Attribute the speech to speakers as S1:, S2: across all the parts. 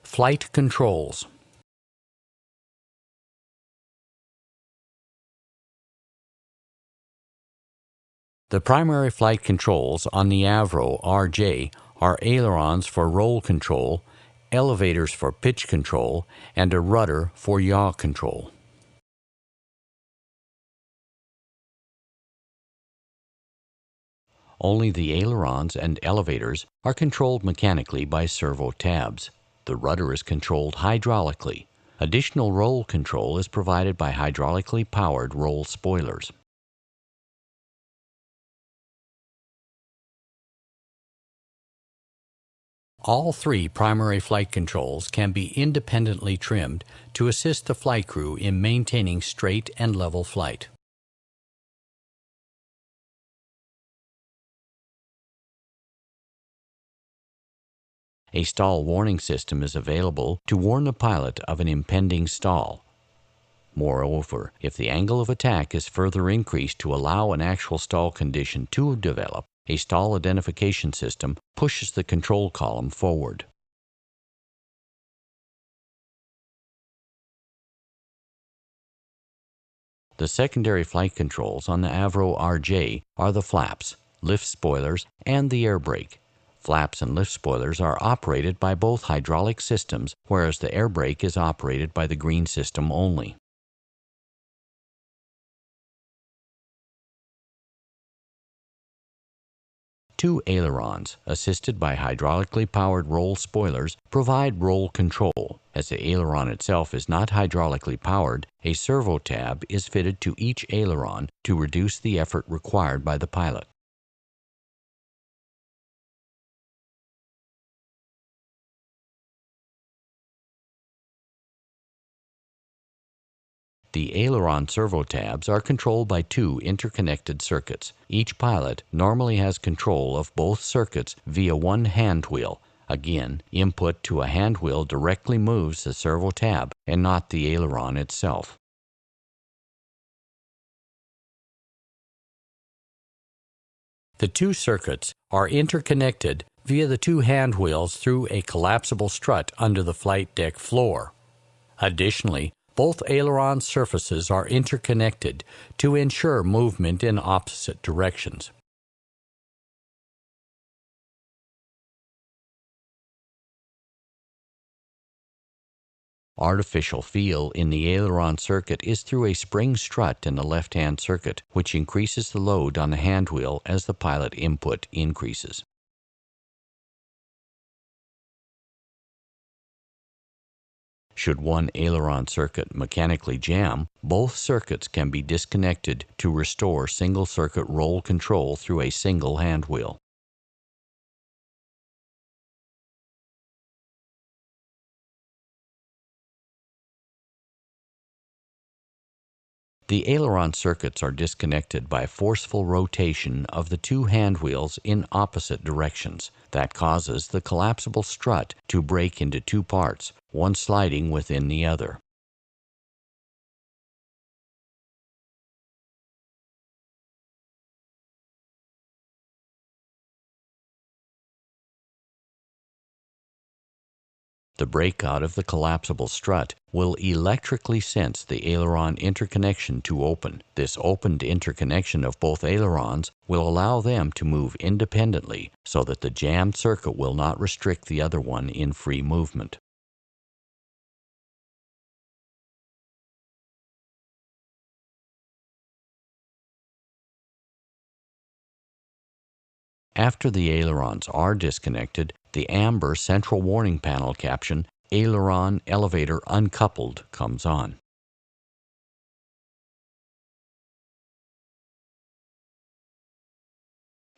S1: Flight controls. The primary flight controls on the Avro RJ are ailerons for roll control, elevators for pitch control, and a rudder for yaw control. Only the ailerons and elevators are controlled mechanically by servo tabs. The rudder is controlled hydraulically. Additional roll control is provided by hydraulically powered roll spoilers. All three primary flight controls can be independently trimmed to assist the flight crew in maintaining straight and level flight. A stall warning system is available to warn the pilot of an impending stall. Moreover, if the angle of attack is further increased to allow an actual stall condition to develop, a stall identification system pushes the control column forward. The secondary flight controls on the Avro RJ are the flaps, lift spoilers, and the air brake. Flaps and lift spoilers are operated by both hydraulic systems, whereas the air brake is operated by the green system only. Two ailerons, assisted by hydraulically powered roll spoilers, provide roll control. As the aileron itself is not hydraulically powered, a servo tab is fitted to each aileron to reduce the effort required by the pilot. The aileron servo tabs are controlled by two interconnected circuits. Each pilot normally has control of both circuits via one hand wheel. Again, input to a hand wheel directly moves the servo tab and not the aileron itself. The two circuits are interconnected via the two hand wheels through a collapsible strut under the flight deck floor. Additionally, both aileron surfaces are interconnected to ensure movement in opposite directions. Artificial feel in the aileron circuit is through a spring strut in the left-hand circuit, which increases the load on the hand wheel as the pilot input increases. Should one aileron circuit mechanically jam, both circuits can be disconnected to restore single-circuit roll control through a single hand wheel. The aileron circuits are disconnected by forceful rotation of the two hand wheels in opposite directions. That causes the collapsible strut to break into two parts, one sliding within the other. The breakout of the collapsible strut will electrically sense the aileron interconnection to open. This opened interconnection of both ailerons will allow them to move independently so that the jammed circuit will not restrict the other one in free movement. After the ailerons are disconnected, the amber central warning panel caption, "Aileron Elevator Uncoupled," comes on.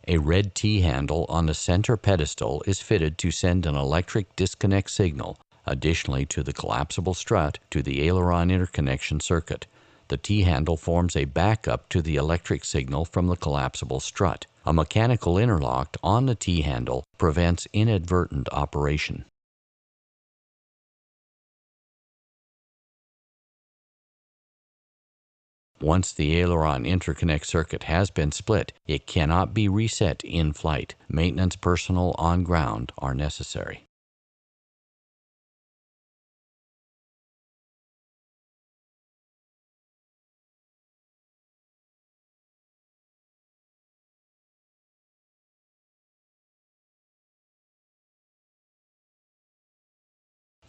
S1: A red T-handle on the center pedestal is fitted to send an electric disconnect signal, additionally to the collapsible strut to the aileron interconnection circuit. The T-handle forms a backup to the electric signal from the collapsible strut. A mechanical interlock on the T-handle prevents inadvertent operation. Once the aileron interconnect circuit has been split, it cannot be reset in flight. Maintenance personnel on ground are necessary.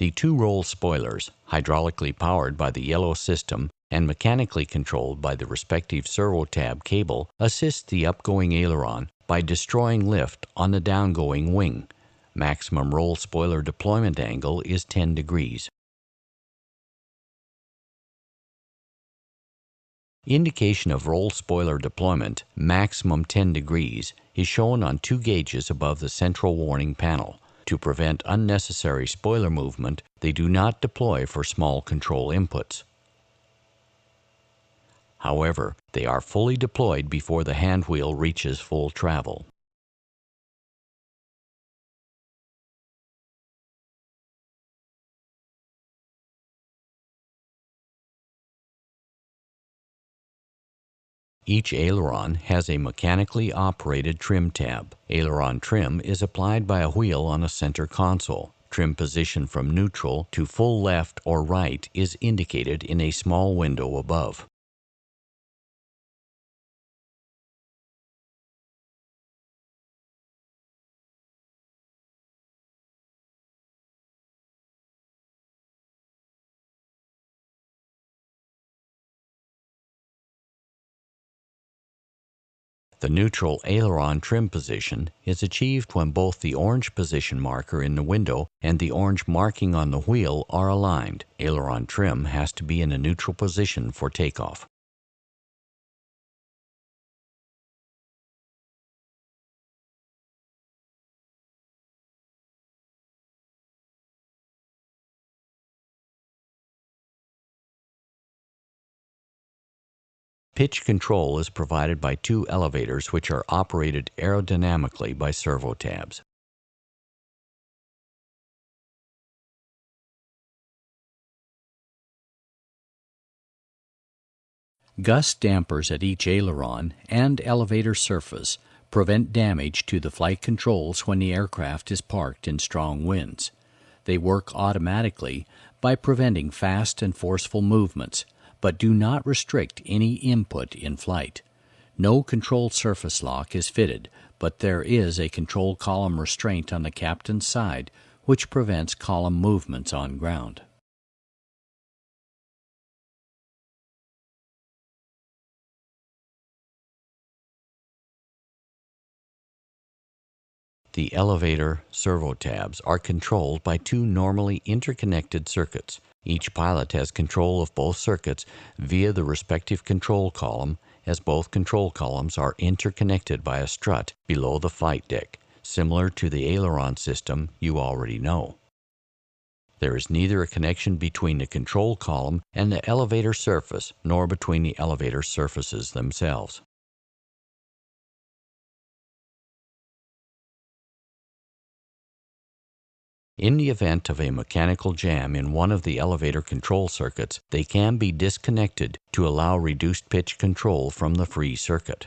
S1: The two roll spoilers, hydraulically powered by the yellow system and mechanically controlled by the respective servo tab cable, assist the upgoing aileron by destroying lift on the downgoing wing. Maximum roll spoiler deployment angle is 10 degrees. Indication of roll spoiler deployment, maximum 10 degrees, is shown on two gauges above the central warning panel. To prevent unnecessary spoiler movement, they do not deploy for small control inputs. However, they are fully deployed before the hand wheel reaches full travel. Each aileron has a mechanically operated trim tab. Aileron trim is applied by a wheel on a center console. Trim position from neutral to full left or right is indicated in a small window above. The neutral aileron trim position is achieved when both the orange position marker in the window and the orange marking on the wheel are aligned. Aileron trim has to be in a neutral position for takeoff. Pitch control is provided by two elevators which are operated aerodynamically by servo tabs. Gust dampers at each aileron and elevator surface prevent damage to the flight controls when the aircraft is parked in strong winds. They work automatically by preventing fast and forceful movements, but do not restrict any input in flight. No control surface lock is fitted, but there is a control column restraint on the captain's side which prevents column movements on ground. The elevator servo tabs are controlled by two normally interconnected circuits. Each pilot has control of both circuits via the respective control column, as both control columns are interconnected by a strut below the flight deck, similar to the aileron system you already know. There is neither a connection between the control column and the elevator surface, nor between the elevator surfaces themselves. In the event of a mechanical jam in one of the elevator control circuits, they can be disconnected to allow reduced pitch control from the free circuit.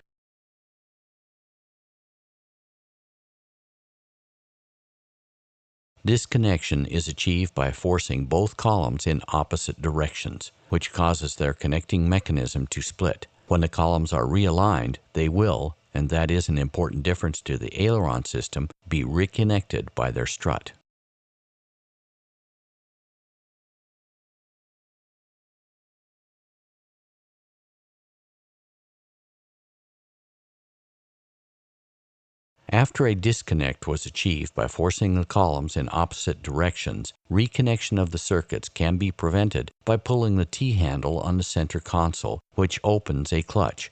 S1: Disconnection is achieved by forcing both columns in opposite directions, which causes their connecting mechanism to split. When the columns are realigned, they will, and that is an important difference to the aileron system, be reconnected by their strut. After a disconnect was achieved by forcing the columns in opposite directions, reconnection of the circuits can be prevented by pulling the T-handle on the center console, which opens a clutch.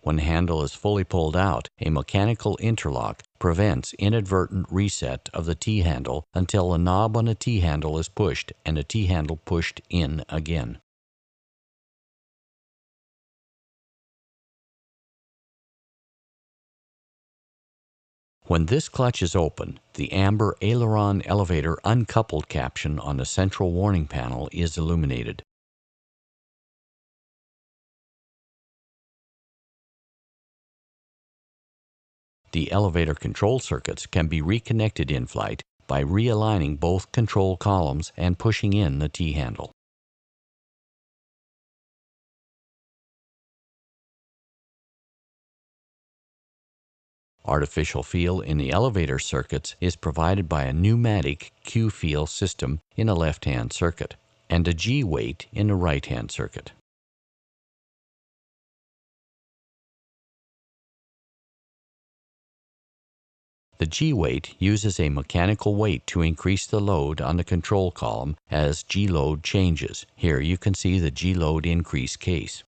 S1: When the handle is fully pulled out, a mechanical interlock prevents inadvertent reset of the T-handle until the knob on the T-handle is pushed and the T-handle pushed in again. When this clutch is open, the amber aileron elevator uncoupled caption on the central warning panel is illuminated. The elevator control circuits can be reconnected in flight by realigning both control columns and pushing in the T-handle. Artificial feel in the elevator circuits is provided by a pneumatic Q-feel system in a left-hand circuit and a G-weight in a right-hand circuit. The G-weight uses a mechanical weight to increase the load on the control column as G-load changes. Here you can see the G-load increase case.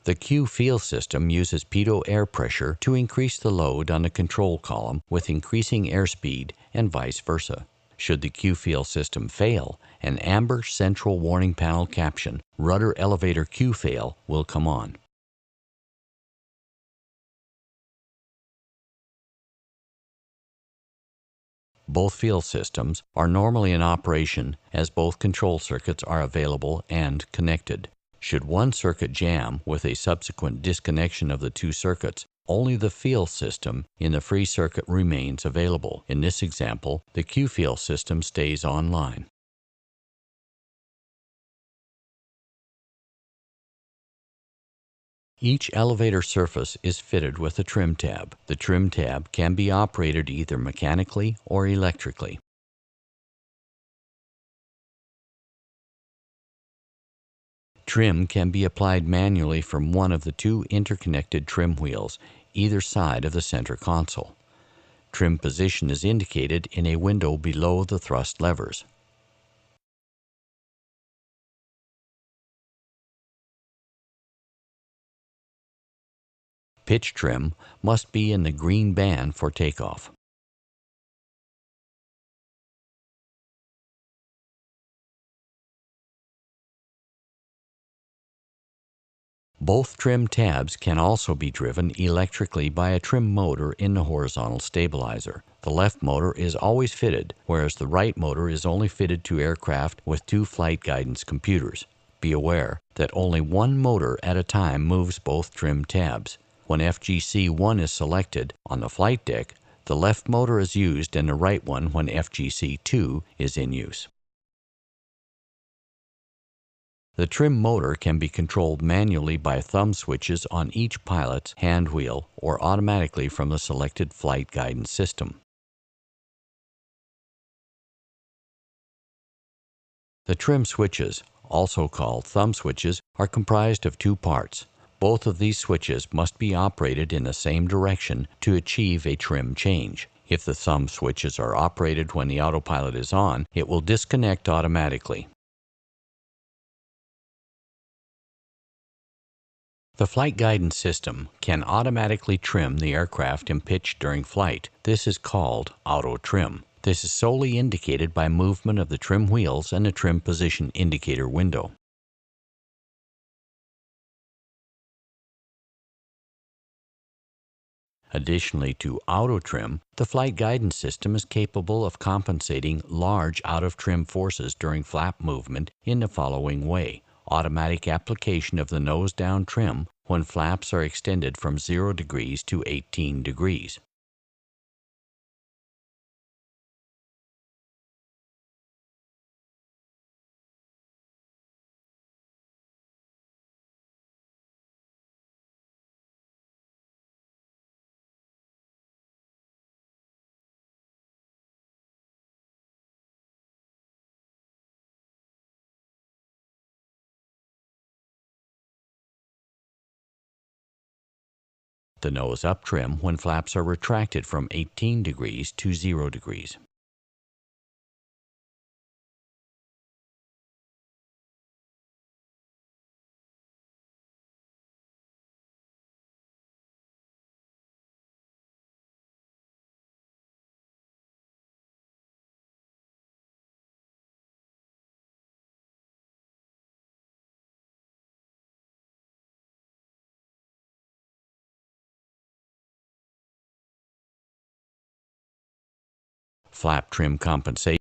S1: The Q-feel system uses pitot air pressure to increase the load on the control column with increasing airspeed and vice versa. Should the Q-feel system fail, an amber central warning panel caption, "Rudder elevator Q fail," will come on. Both feel systems are normally in operation as both control circuits are available and connected. Should one circuit jam with a subsequent disconnection of the two circuits, only the feel system in the free circuit remains available. In this example, the Q-feel system stays online. Each elevator surface is fitted with a trim tab. The trim tab can be operated either mechanically or electrically. Trim can be applied manually from one of the two interconnected trim wheels, either side of the center console. Trim position is indicated in a window below the thrust levers. Pitch trim must be in the green band for takeoff. Both trim tabs can also be driven electrically by a trim motor in the horizontal stabilizer. The left motor is always fitted, whereas the right motor is only fitted to aircraft with two flight guidance computers. Be aware that only one motor at a time moves both trim tabs. When FGC-1 is selected on the flight deck, the left motor is used and the right one when FGC-2 is in use. The trim motor can be controlled manually by thumb switches on each pilot's hand wheel or automatically from the selected flight guidance system. The trim switches, also called thumb switches, are comprised of two parts. Both of these switches must be operated in the same direction to achieve a trim change. If the thumb switches are operated when the autopilot is on, it will disconnect automatically. The flight guidance system can automatically trim the aircraft in pitch during flight. This is called auto trim. This is solely indicated by movement of the trim wheels and the trim position indicator window. Additionally to auto trim, the flight guidance system is capable of compensating large out-of-trim forces during flap movement in the following way. Automatic application of the nose-down trim when flaps are extended from 0 degrees to 18 degrees. The nose-up trim when flaps are retracted from 18 degrees to 0 degrees. Flap trim compensation